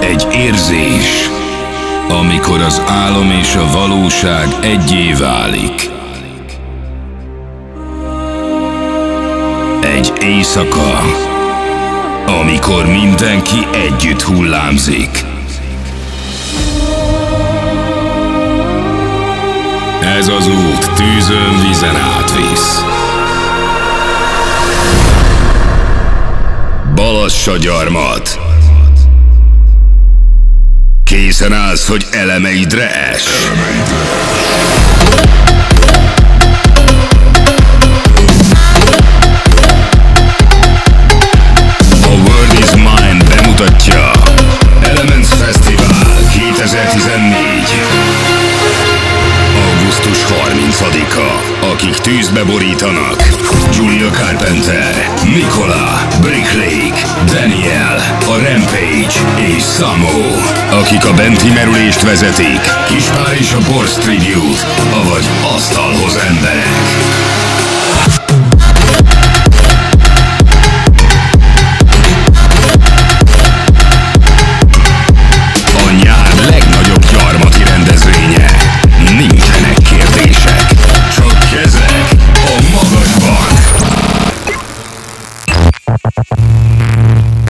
Egy érzés, amikor az álom és a valóság egyé válik. Egy éjszaka, amikor mindenki együtt hullámzik. Ez az út tűzön, vízen átvisz. Balassa gyarmat. Készen állsz, hogy elemeidre ess. A World is Mine bemutatja Elements Fesztivál 2014. Augusztus 30-a. Akik tűzbe borítanak: Julia Carpenter, Nicola, Brick Lake, Daniel, a Rampage és Samo. Akik a benti merülést vezetik: Kispár és a Borz Tribute, avagy Asztalhoz emberek.